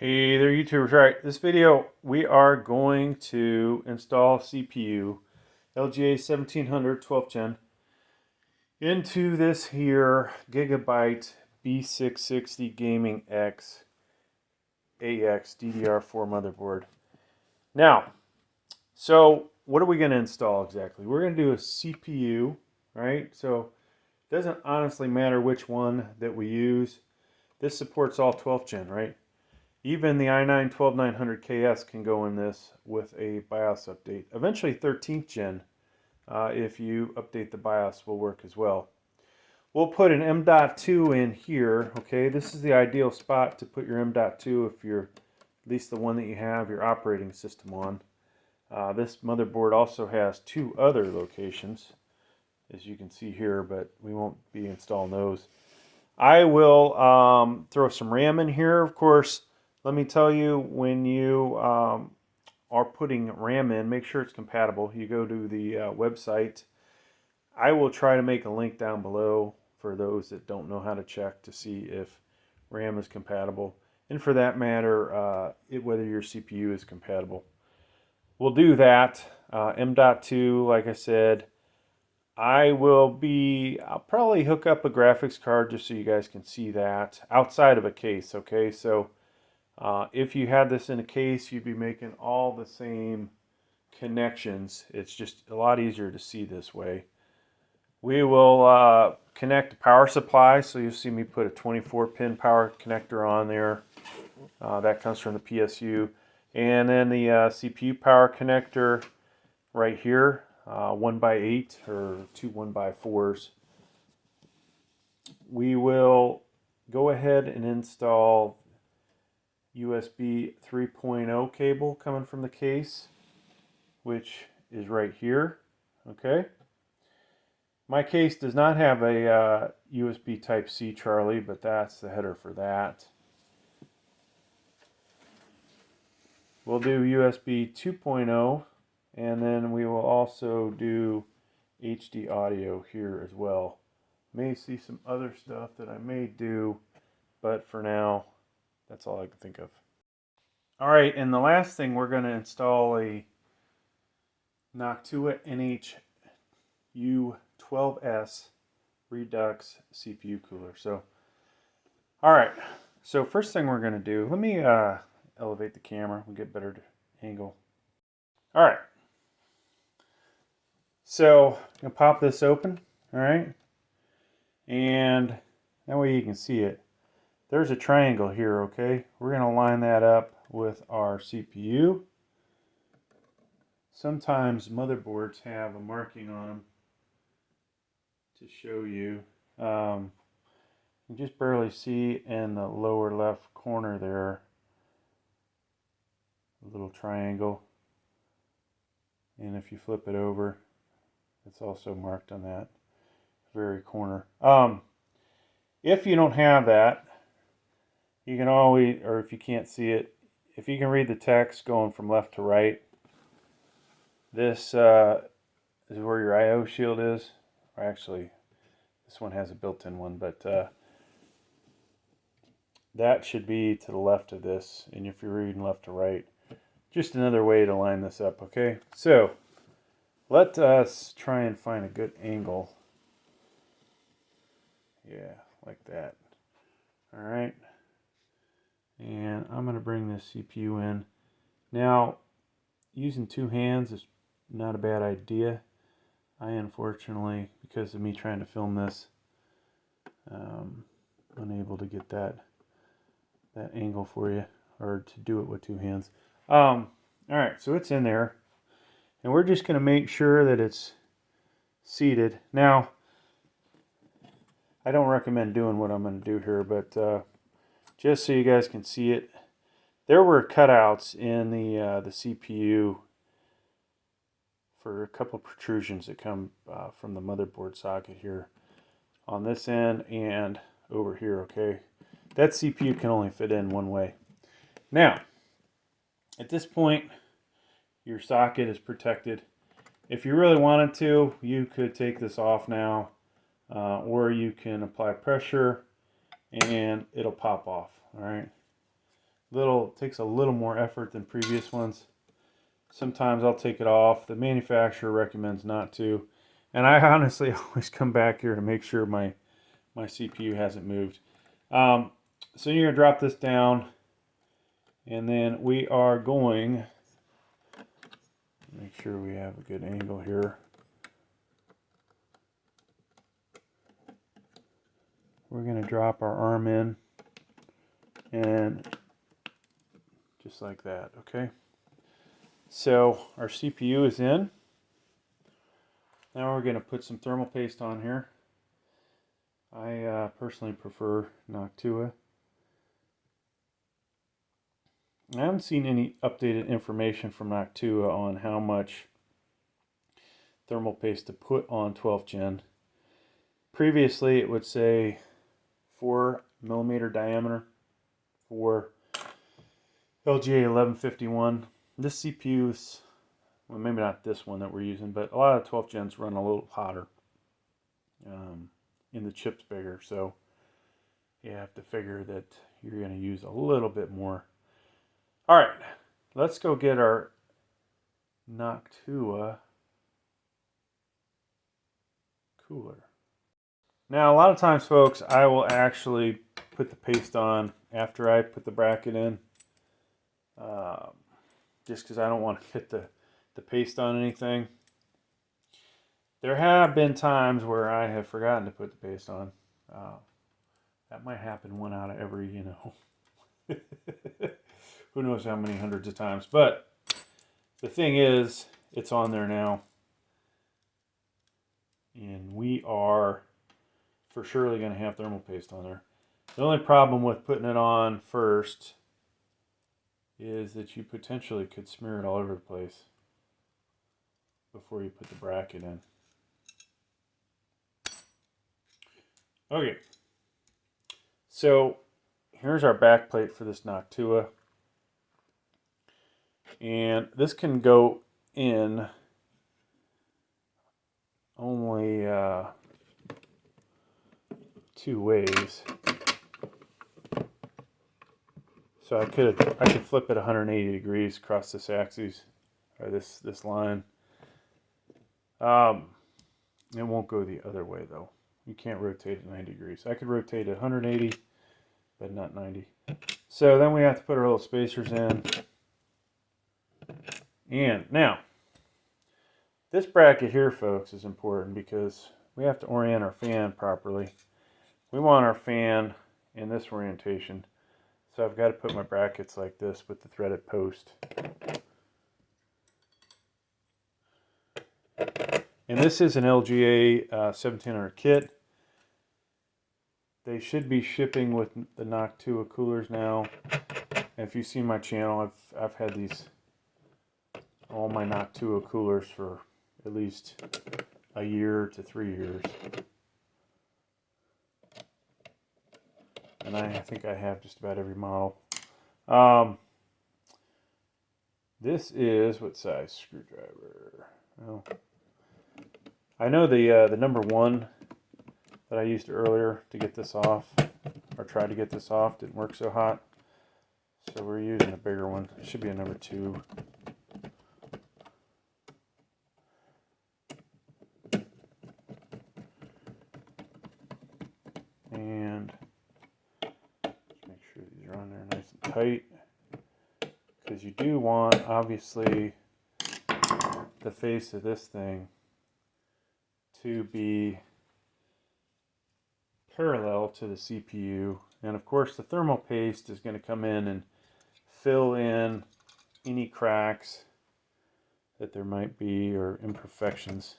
Hey there, YouTubers. Right, this video we are going to install CPU LGA 1700 12th gen into this here Gigabyte B660 Gaming X AX DDR4 motherboard. Now, so what are we going to install exactly? We're going to do a CPU, right? So it doesn't honestly matter which one that we use. This supports all 12th gen, right? Even the i9-12900KS can go in this with a BIOS update. Eventually 13th gen, if you update the BIOS, will work as well. We'll put an M.2 in here, okay? This is the ideal spot to put your M.2 if you're at least the one that you have your operating system on. This motherboard also has two other locations, as you can see here, but we won't be installing those. I will throw some RAM in here, of course. Let me tell you, when you are putting RAM in, make sure it's compatible. You go to the website. I will try to make a link down below for those that don't know how to check to see if RAM is compatible. And for that matter, whether your CPU is compatible. We'll do that. M.2, like I said. I'll probably hook up a graphics card just so you guys can see that outside of a case, okay? So if you had this in a case, you'd be making all the same connections. It's just a lot easier to see this way. We will connect a power supply, so you'll see me put a 24-pin power connector on there. That comes from the PSU. And then the CPU power connector right here, 1x8 or two 1x4s. We will go ahead and install USB 3.0 cable coming from the case, which is right here. Okay. My case does not have a USB Type-C, Charlie, but that's the header for that. We'll do USB 2.0, and then we will also do HD audio here as well. May see some other stuff that I may do, but for now, that's all I can think of. All right, and the last thing, we're going to install a Noctua NH-U12S Redux CPU cooler. So, all right. So first thing we're going to do, let me elevate the camera. We'll get better angle. All right. So I'm going to pop this open. All right. And that way you can see it. There's a triangle here, okay? We're going to line that up with our CPU. Sometimes motherboards have a marking on them to show you. You just barely see in the lower left corner there a little triangle. And if you flip it over, it's also marked on that very corner. If you don't have that, you can always, or if you can't see it, if you can read the text going from left to right, this is where your I/O shield is. Or actually, this one has a built-in one, but that should be to the left of this. And if you're reading left to right, just another way to line this up, okay? So, let us try and find a good angle. Yeah, like that. All right. And I'm going to bring this CPU in. Now, using two hands is not a bad idea. I unfortunately, because of me trying to film this, unable to get that angle for you, or to do it with two hands. All right, so it's in there. And we're just going to make sure that it's seated. Now, I don't recommend doing what I'm going to do here, but just so you guys can see it, there were cutouts in the CPU for a couple of protrusions that come from the motherboard socket here on this end and over here, okay? That CPU can only fit in one way. Now, at this point, your socket is protected. If you really wanted to, you could take this off now, or you can apply pressure and it'll pop off. All right. takes a little more effort than previous ones. Sometimes I'll take it off. The manufacturer recommends not to. And I honestly always come back here to make sure my CPU hasn't moved. So you're going to drop this down, and then we are going to make sure we have a good angle here. We're going to drop our arm in, and just like that, okay? So our CPU is in. Now we're going to put some thermal paste on here. I personally prefer Noctua. I haven't seen any updated information from Noctua on how much thermal paste to put on 12th gen. Previously it would say 4mm diameter for LGA 1151. This CPU is, well, maybe not this one that we're using, but a lot of 12th gens run a little hotter. And the chip's bigger, so you have to figure that you're going to use a little bit more. All right, let's go get our Noctua cooler. Now, a lot of times, folks, I will actually put the paste on after I put the bracket in, just because I don't want to get the paste on anything. There have been times where I have forgotten to put the paste on. That might happen one out of every, who knows how many hundreds of times. But the thing is, it's on there now. And we are for surely going to have thermal paste on there. The only problem with putting it on first is that you potentially could smear it all over the place before you put the bracket in. Okay, so here's our back plate for this Noctua. And this can go in only 2 ways. So I could flip it 180 degrees across this axis, or this line. It won't go the other way though. You can't rotate it 90 degrees. I could rotate it 180, but not 90. So then we have to put our little spacers in. And now, this bracket here, folks, is important because we have to orient our fan properly. We want our fan in this orientation. So I've got to put my brackets like this with the threaded post. And this is an LGA 1700 kit. They should be shipping with the Noctua coolers now. And if you see my channel, I've had all my Noctua coolers for at least a year to 3 years. And I think I have just about every model. This is, what size screwdriver? Well, I know the number 1 that I used earlier to get this off, or tried to get this off, didn't work so hot. So we're using a bigger one. It should be a number 2. And make sure these are on there nice and tight, because you do want, obviously, the face of this thing to be parallel to the CPU. And of course the thermal paste is going to come in and fill in any cracks that there might be or imperfections.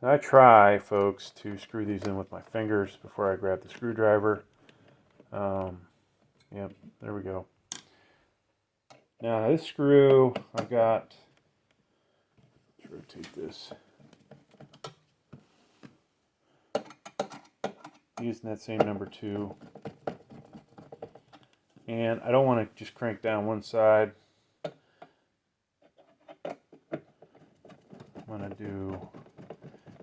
I try, folks, to screw these in with my fingers before I grab the screwdriver. Yep, there we go. Now this screw, I've got, let's rotate this. Using that same number 2. And I don't want to just crank down one side. I'm going to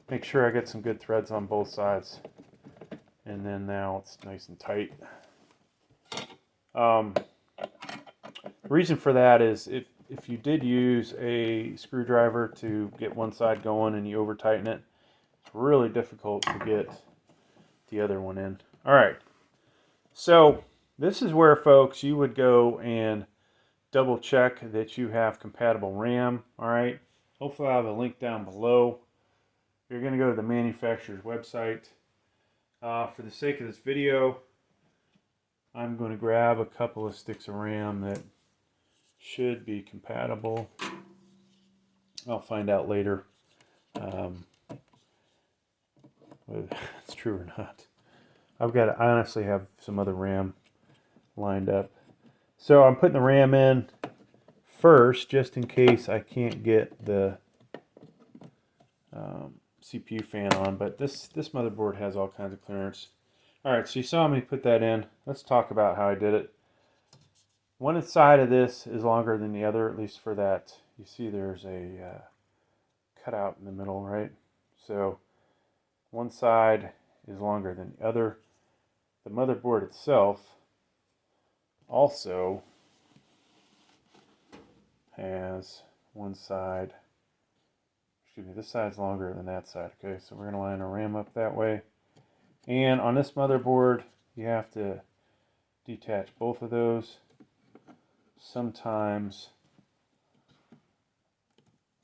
make sure I get some good threads on both sides. And then now it's nice and tight. The reason for that is if you did use a screwdriver to get one side going and you over tighten it, it's really difficult to get the other one in. All right, so this is where, folks, you would go and double check that you have compatible RAM. All right, hopefully I'll have a link down below. You're going to go to the manufacturer's website. For the sake of this video, I'm going to grab a couple of sticks of RAM that should be compatible. I'll find out later whether it's true or not. I honestly have some other RAM lined up. So I'm putting the RAM in first, just in case I can't get the CPU fan on. But this motherboard has all kinds of clearance. Alright, so you saw me put that in. Let's talk about how I did it. One side of this is longer than the other, at least for that. You see there's a cutout in the middle, right? So one side is longer than the other. The motherboard itself also has one side, excuse me, this side's longer than that side. Okay, so we're going to line our RAM up that way. And on this motherboard, you have to detach both of those. Sometimes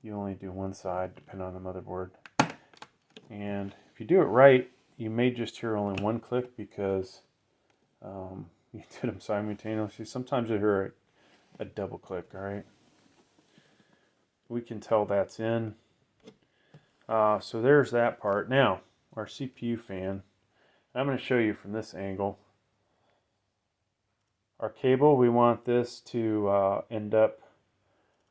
you only do one side, depending on the motherboard. And if you do it right, you may just hear only one click because you did them simultaneously. Sometimes you hear a double click, all right? We can tell that's in. So there's that part. Now, our CPU fan. I'm going to show you from this angle. Our cable, we want this to end up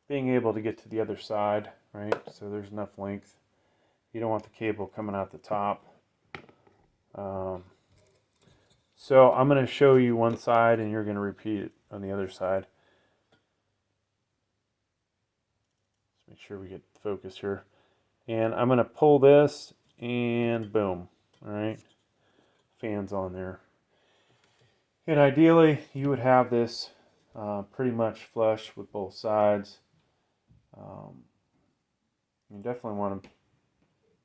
being able to get to the other side, right? So there's enough length. You don't want the cable coming out the top. So I'm going to show you one side and you're going to repeat it on the other side. Let's make sure we get focus here. And I'm going to pull this and boom, all right? Fans on there. And ideally you would have this pretty much flush with both sides. You definitely want to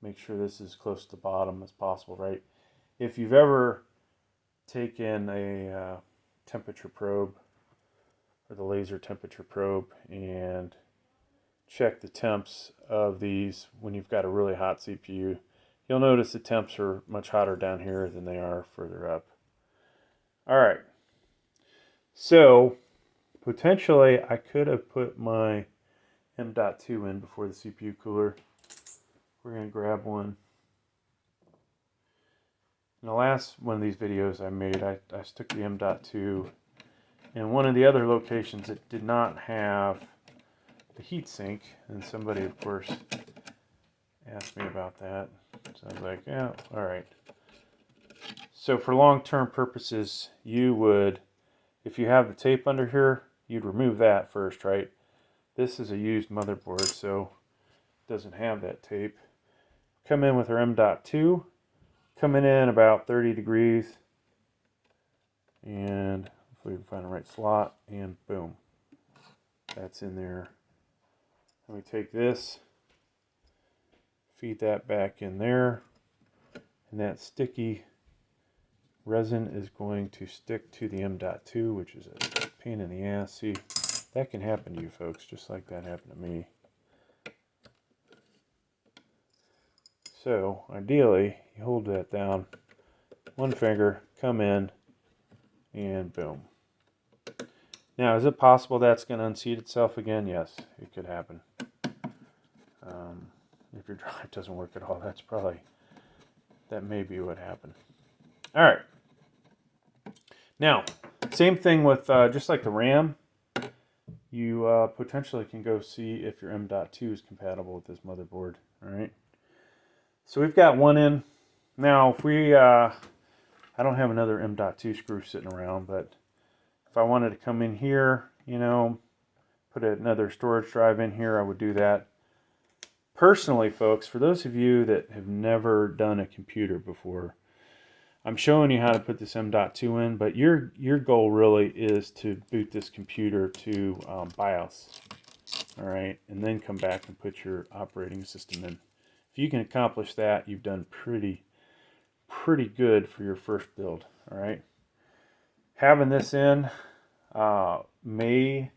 make sure this is close to the bottom as possible, right? If you've ever taken a temperature probe or the laser temperature probe and check the temps of these when you've got a really hot CPU, you'll notice the temps are much hotter down here than they are further up. All right, so potentially I could have put my M.2 in before the CPU cooler. We're going to grab one. In the last one of these videos I made, I stuck the M.2 in one of the other locations that did not have the heat sink, and somebody, of course, asked me about that. So I was like, yeah, all right. So for long-term purposes, you would, if you have the tape under here, you'd remove that first, right? This is a used motherboard, so it doesn't have that tape. Come in with our M.2, coming in about 30 degrees, and if we can find the right slot, and boom, that's in there. And we take this, feed that back in there, and that sticky resin is going to stick to the M.2, which is a pain in the ass. See, that can happen to you folks, just like that happened to me. So ideally, you hold that down, one finger, come in, and boom. Now, is it possible that's going to unseat itself again? Yes, it could happen. If your drive doesn't work at all, that may be what happened. All right. Now, same thing with just like the RAM, you potentially can go see if your M.2 is compatible with this motherboard. All right. So we've got one in. Now, if we, I don't have another M.2 screw sitting around, but if I wanted to come in here, you know, put another storage drive in here, I would do that. Personally, folks, for those of you that have never done a computer before, I'm showing you how to put this M.2 in, but your goal really is to boot this computer to BIOS. All right, and then come back and put your operating system in. If you can accomplish that, you've done pretty good for your first build. All right, having this in may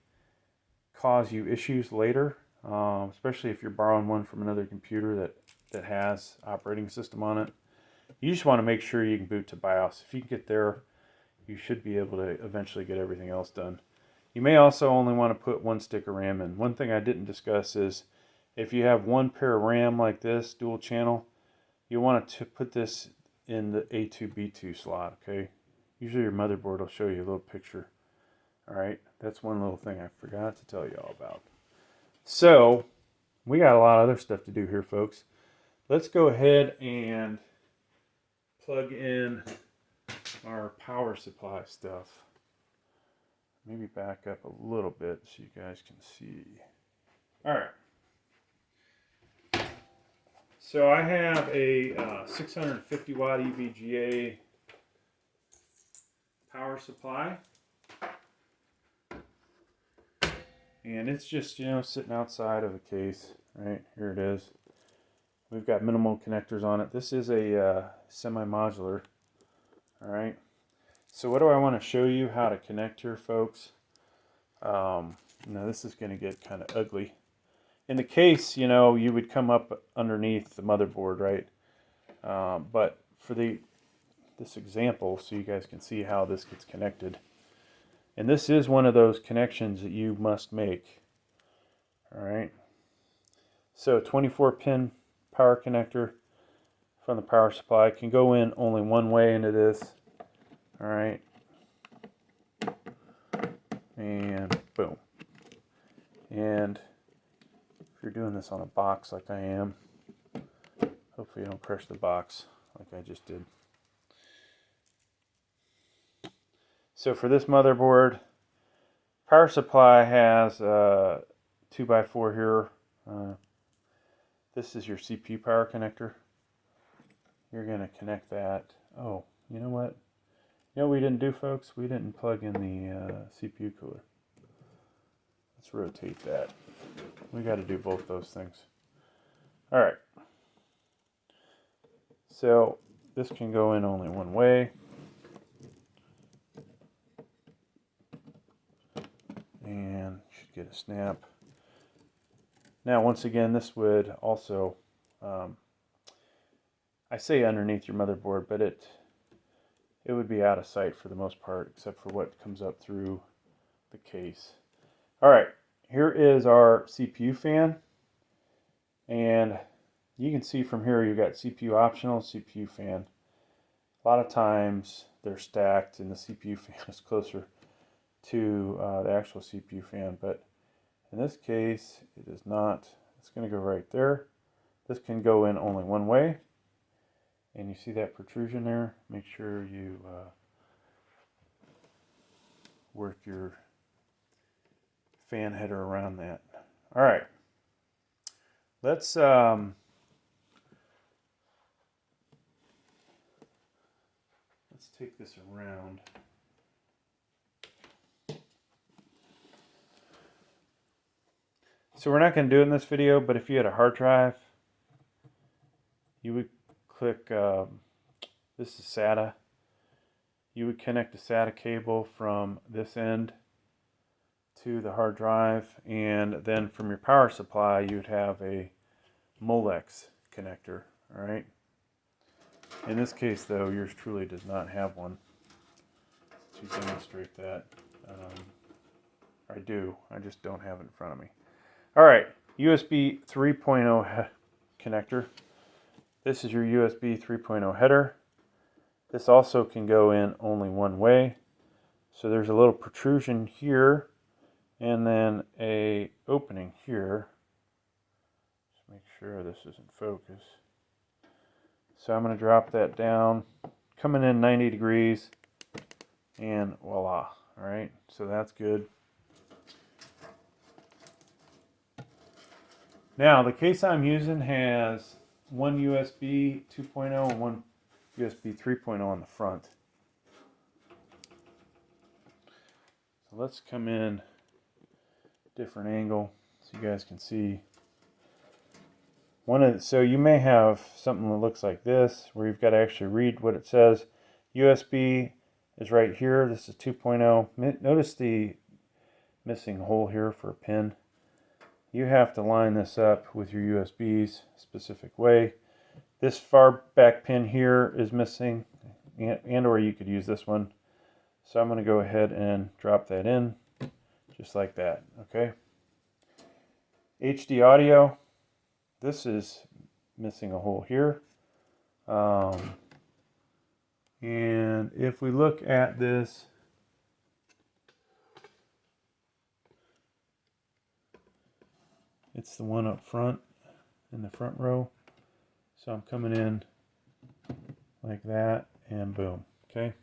cause you issues later, especially if you're borrowing one from another computer that has operating system on it. You just want to make sure you can boot to BIOS. If you can get there, you should be able to eventually get everything else done. You may also only want to put one stick of RAM in. One thing I didn't discuss is if you have one pair of RAM like this, dual channel, you want to put this in the A2B2 slot, okay? Usually your motherboard will show you a little picture. All right, that's one little thing I forgot to tell you all about. So, we got a lot of other stuff to do here, folks. Let's go ahead and plug in our power supply stuff. Maybe back up a little bit so you guys can see. All right. So I have a 650 watt EVGA power supply. And it's just, sitting outside of a case, right? Here it is. We've got minimal connectors on it. This is a semi-modular, all right? So what do I want to show you how to connect here, folks? Now this is going to get kind of ugly. In the case, you would come up underneath the motherboard, right? But for this example, so you guys can see how this gets connected. And this is one of those connections that you must make, all right? So 24-pin power connector from the power supply can go in only one way into this. All right, and boom. And if you're doing this on a box like I am, hopefully you don't crush the box like I just did. So for this motherboard, power supply has a 2x4 here. This is your CPU power connector. You're going to connect that. Oh, you know what? You know what we didn't do, folks? We didn't plug in the CPU cooler. Let's rotate that. We got to do both those things. All right. So this can go in only one way. And should get a snap. Now, once again, this would also, I say underneath your motherboard, but it would be out of sight for the most part, except for what comes up through the case. All right, here is our CPU fan. And you can see from here, you've got CPU optional, CPU fan. A lot of times they're stacked and the CPU fan is closer to the actual CPU fan, but in this case, it is not. It's going to go right there. This can go in only one way. And you see that protrusion there? Make sure you work your fan header around that. All right. Let's take this around. So we're not going to do it in this video, but if you had a hard drive, you would click, this is SATA. You would connect the SATA cable from this end to the hard drive, and then from your power supply, you'd have a Molex connector, all right? In this case, though, yours truly does not have one to demonstrate that. I do, I just don't have it in front of me. All right, USB 3.0 connector. This is your USB 3.0 header. This also can go in only one way. So there's a little protrusion here and then a opening here. Just make sure this is in focus. So I'm going to drop that down, coming in 90 degrees, and voila. All right, so that's good. Now, the case I'm using has one USB 2.0 and one USB 3.0 on the front. So let's come in different angle so you guys can see. So you may have something that looks like this, where you've got to actually read what it says. USB is right here. This is 2.0. Notice the missing hole here for a pin. You have to line this up with your USBs a specific way. This far back pin here is missing, and or you could use this one. So I'm going to go ahead and drop that in just like that. Okay. HD audio. This is missing a hole here. And if we look at this, it's the one up front in the front row. So I'm coming in like that and boom. Okay.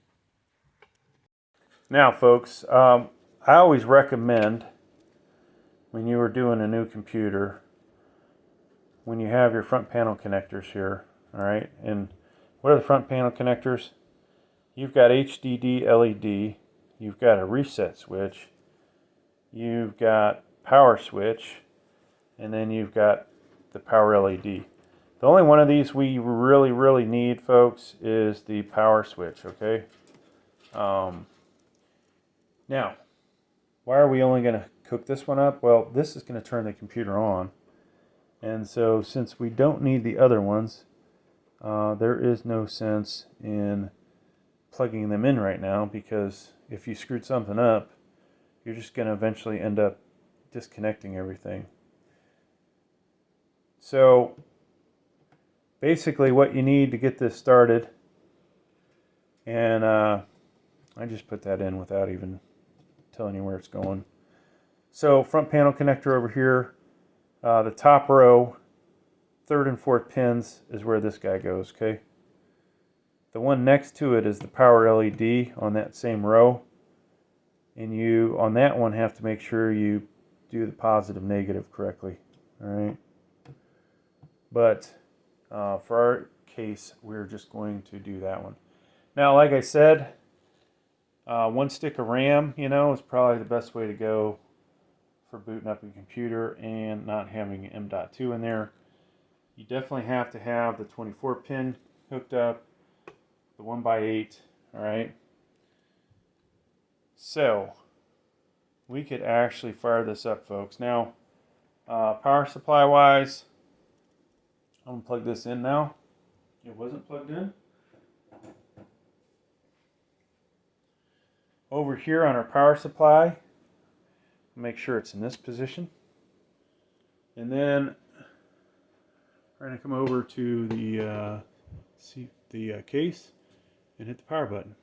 Now folks, I always recommend when you are doing a new computer, when you have your front panel connectors here, all right, and what are the front panel connectors? You've got HDD LED, you've got a reset switch, you've got power switch, and then you've got the power LED. The only one of these we really need, folks, is the power switch, okay? Now, why are we only going to cook this one up? Well, this is going to turn the computer on. And so since we don't need the other ones, there is no sense in plugging them in right now, because if you screwed something up, you're just going to eventually end up disconnecting everything. So basically what you need to get this started, and I just put that in without even telling you where it's going. So front panel connector over here, the top row, third and fourth pins is where this guy goes, okay? The one next to it is the power LED on that same row, and you on that one have to make sure you do the positive negative correctly, all right? But for our case, we're just going to do that one. Now, like I said, one stick of RAM, you know, is probably the best way to go for booting up your computer and not having M.2 in there. You definitely have to have the 24 pin hooked up, the 1x8, all right? So we could actually fire this up, folks. Now, power supply wise, I'm going to plug this in now. It wasn't plugged in. Over here on our power supply, make sure it's in this position. And then we're going to come over to the case and hit the power button.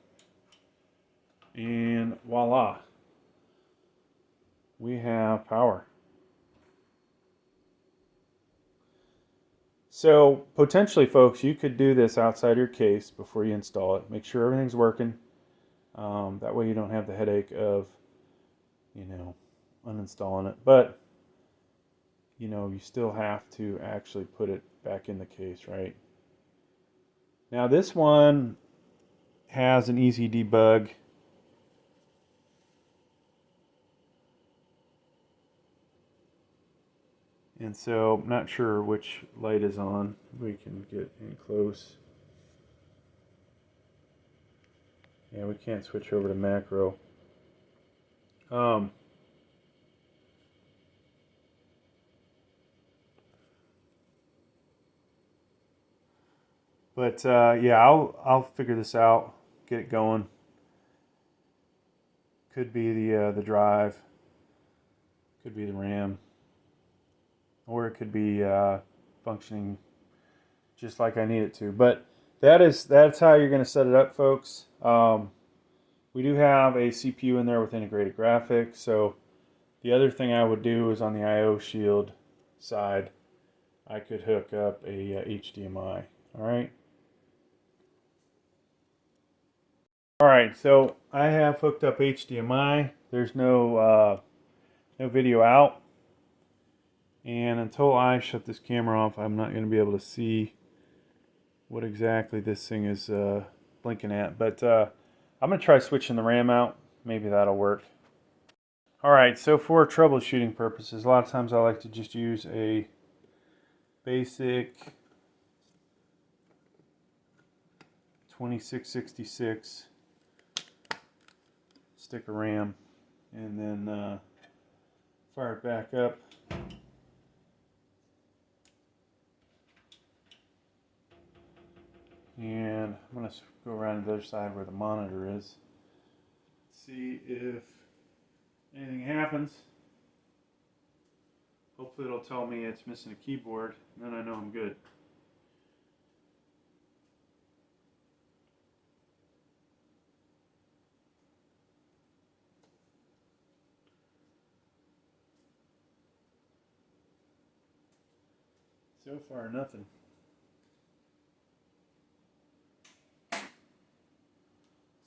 And voila, we have power. So potentially, folks, you could do this outside your case before you install it. Make sure everything's working. That way you don't have the headache of, you know, uninstalling it. But, you know, you still have to actually put it back in the case, right? Now this one has an easy debug. And so I'm not sure which light is on. We can get in close. Yeah, we can't switch over to macro. Yeah, I'll figure this out, get it going. Could be the drive, could be the RAM, or it could be functioning just like I need it to. But that's how you're going to set it up, folks. We do have a CPU in there with integrated graphics, so the other thing I would do is on the I/O shield side, I could hook up a HDMI. All right, so I have hooked up HDMI. There's no video out, and until I shut this camera off, I'm not going to be able to see what exactly this thing is blinking at. But I'm going to try switching the RAM out. Maybe that'll work. Alright, so for troubleshooting purposes, a lot of times I like to just use a basic 2666 stick of RAM and then fire it back up. And I'm going to go around to the other side where the monitor is. See if anything happens. Hopefully it'll tell me it's missing a keyboard, and then I know I'm good. So far, nothing.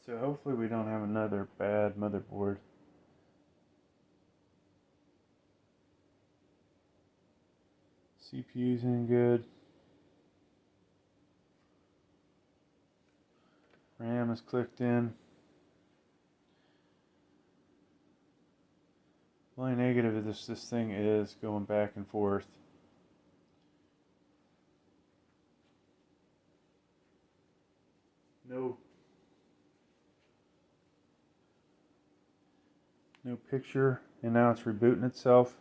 So hopefully we don't have another bad motherboard. CPU's in good. RAM is clicked in. The only negative of this thing is going back and forth. No picture, and now it's rebooting itself.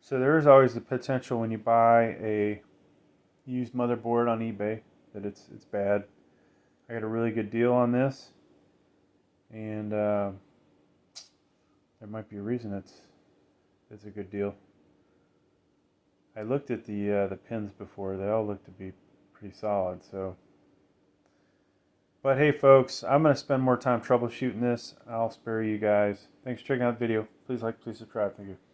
So there is always the potential when you buy a used motherboard on eBay that it's bad. I got a really good deal on this, and there might be a reason it's a good deal. I looked at the pins before; they all look to be pretty solid. So, but hey, folks, I'm going to spend more time troubleshooting this. I'll spare you guys. Thanks for checking out the video. Please like, please subscribe. Thank you.